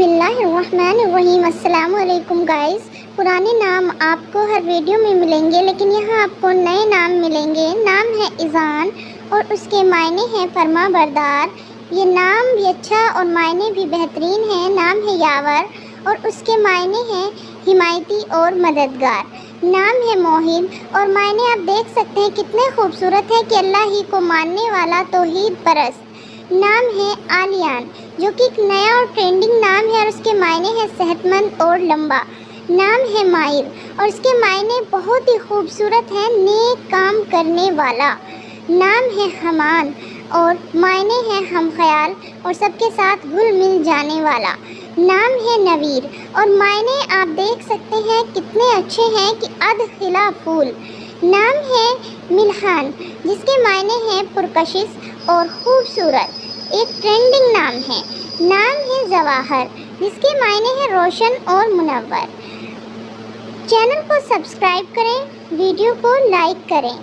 बिस्मिल्लाहिर्रहमानिर्रहीम। अस्सलाम वालेकुम गाइस। पुराने नाम आपको हर वीडियो में मिलेंगे, लेकिन यहाँ आपको नए नाम मिलेंगे। नाम है इज़ान और उसके मायने हैं फरमा बरदार। ये नाम भी अच्छा और मायने भी बेहतरीन है। नाम है यावर और उसके मायने हैं हिमायती और मददगार। नाम है मोहिब और मायने आप देख सकते हैं कितने खूबसूरत है कि अल्लाह ही को मानने वाला, तौहीद परस्त। नाम है आलियान, जो कि एक नया और ट्रेंडिंग नाम है और उसके मायने हैं सेहतमंद और लंबा। नाम है माहिर और इसके मायने बहुत ही खूबसूरत हैं, नेक काम करने वाला। नाम है हमान और मायने हैं हम ख्याल और सबके साथ घुल मिल जाने वाला। नाम है नवीर और मायने आप देख सकते हैं कितने अच्छे हैं कि अध खिला फूल। नाम है मिल्हान, जिसके मायने हैं पुरकशिश और खूबसूरत। एक ट्रेंडिंग नाम है। नाम है जवाहर, जिसके मायने हैं रोशन और मुनव्वर। चैनल को सब्सक्राइब करें, वीडियो को लाइक करें।